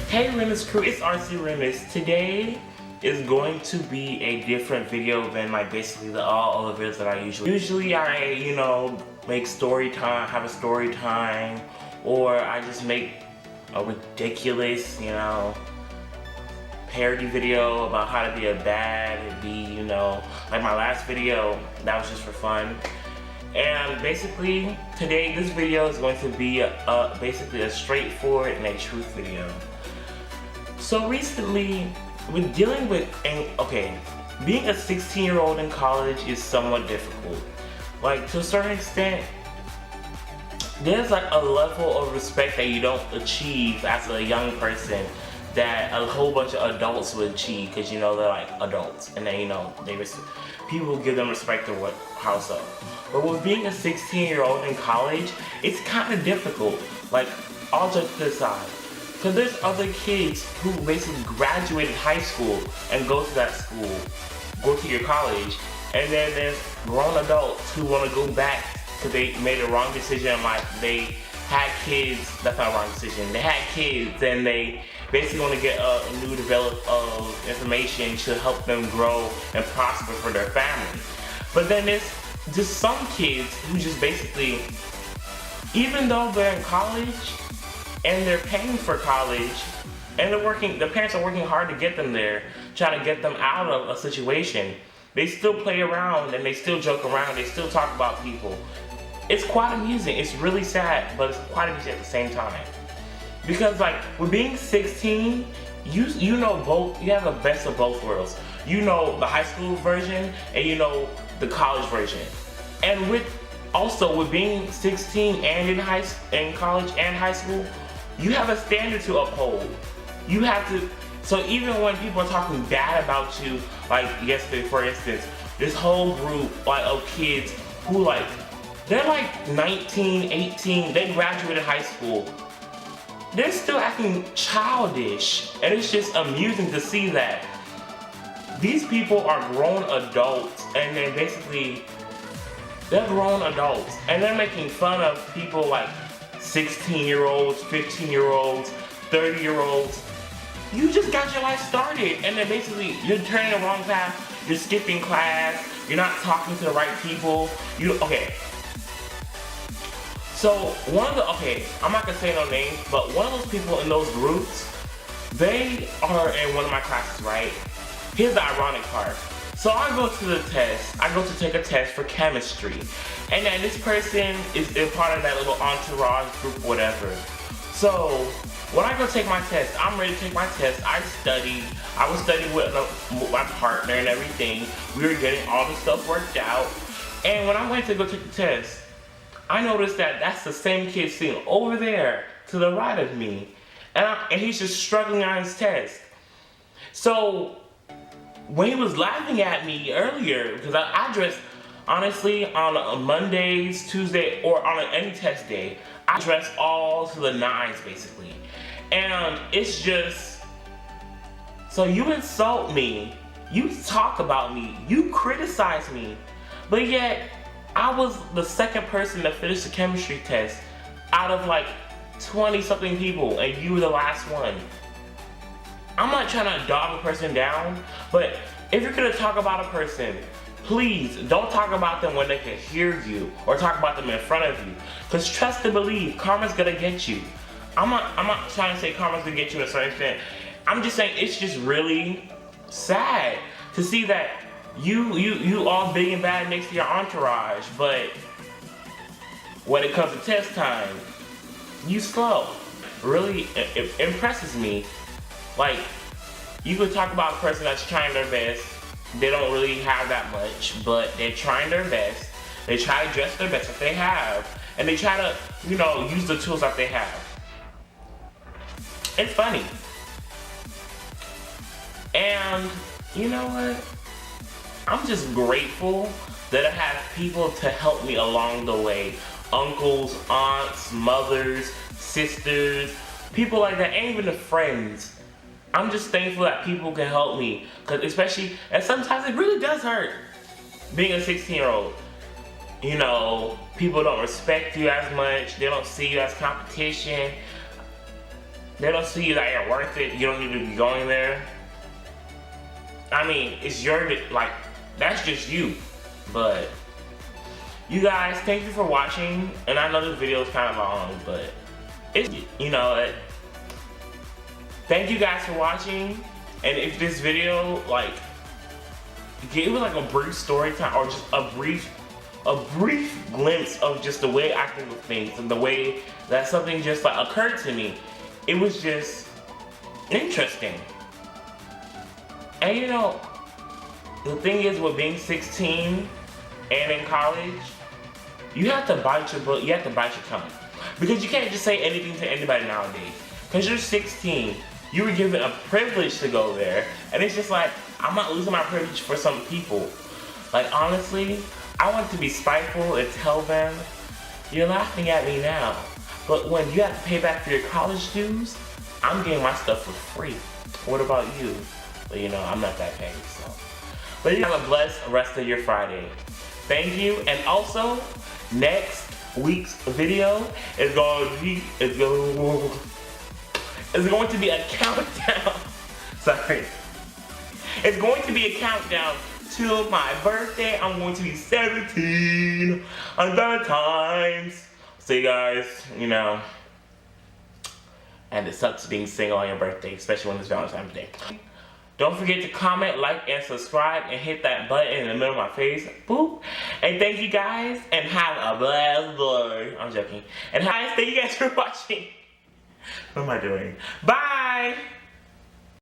Hey Realness crew, it's RC Realness. Today is going to be a different video than like basically all the videos that I usually I make story time, have a story time, or I just make a ridiculous, parody video about how to be a dad and be, like my last video, that was just for fun. And basically, today this video is going to be basically a straightforward and a truth video. So recently, with dealing with, being a 16-year-old in college is somewhat difficult. Like, to a certain extent, there's like a level of respect that you don't achieve as a young person that a whole bunch of adults would achieve, because they're like adults, and then people give them respect or how so. But with being a 16-year-old in college, it's kind of difficult. Like, all jokes aside, because there's other kids who basically graduated high school and go to that school, go to your college, and then there's grown adults who want to go back because they made a wrong decision in life. They had kids, that's not a wrong decision, they had kids and they basically want to get a new develop of information to help them grow and prosper for their family. But then there's just some kids who just basically, even though they're in college and they're paying for college and the parents are working hard to get them there, trying to get them out of a situation, they still play around and they still joke around, they still talk about people. It's quite amusing. It's really sad, but it's quite amusing at the same time. Because like, with being 16, you know both, you have the best of both worlds. You know the high school version and you know the college version. And with being 16 and in college and high school, you have a standard to uphold. You have to, so even when people are talking bad about you, like yesterday for instance, this whole group of kids who they're like 19, 18, they graduated high school. They're still acting childish, and it's just amusing to see that these people are grown adults, and then basically they're grown adults, and they're making fun of people like 16-year-olds, 15-year-olds, 30-year-olds. You just got your life started, and then basically you're turning the wrong path, you're skipping class, you're not talking to the right people. So I'm not gonna say no names, but one of those people in those groups, they are in one of my classes, right? Here's the ironic part. So I go to the test, I go to take a test for chemistry, and then this person is a part of that little entourage group, whatever. So when I go take my test, I'm ready to take my test. I was studying with my partner and everything. We were getting all the stuff worked out, and when I went to go take the test, I noticed that that's the same kid sitting over there to the right of me, and he's just struggling on his test. So when he was laughing at me earlier, because I dress, honestly, on Mondays, Tuesday, or on any test day, I dress all to the nines basically. And it's just, so you insult me, you talk about me, you criticize me, but yet I was the second person to finish the chemistry test out of like 20 something people, and you were the last one. I'm not trying to dog a person down, but if you're gonna talk about a person, please don't talk about them when they can hear you, or talk about them in front of you. Because trust and believe, karma's gonna get you. I'm not trying to say karma's gonna get you in a certain extent. I'm just saying it's just really sad to see that you all big and bad next to your entourage, but when it comes to test time, you slow. Really, it impresses me. Like, you could talk about a person that's trying their best. They don't really have that much, but they're trying their best. They try to dress their best that they have, and they try to, use the tools that they have. It's funny. And you know what? I'm just grateful that I have people to help me along the way. Uncles, aunts, mothers, sisters, people like that, and even the friends. I'm just thankful that people can help me, because especially, and sometimes it really does hurt being a 16-year-old. People don't respect you as much, they don't see you as competition. They don't see that you're worth it. You don't need to be going there. I mean, it's your, like, that's just you. But you guys, thank you for watching. And I know this video is kind of long, but it's, you know, thank you guys for watching. And if this video, like, give it like a brief story time, or just a brief glimpse of just the way I think of things and the way that something just like occurred to me, it was just interesting. And you know, the thing is with being 16 and in college, you have to bite your bullet, you have to bite your tongue. Because you can't just say anything to anybody nowadays. Because you're 16, you were given a privilege to go there, and it's just like, I'm not losing my privilege for some people. Like honestly, I want to be spiteful and tell them, you're laughing at me now, but when you have to pay back for your college dues, I'm getting my stuff for free. What about you? But you know, I'm not that paid, so. But you have a blessed rest of your Friday. Thank you, and also, next week's video is going to be a countdown. Sorry. It's going to be a countdown to my birthday. I'm going to be 17 on Valentine's. So you guys, you know, and it sucks being single on your birthday, especially when it's Valentine's Day. Don't forget to comment, like, and subscribe, and hit that button in the middle of my face. Boop. And thank you guys, and have a blessed day. I'm joking. And guys, thank you guys for watching. What am I doing? Bye!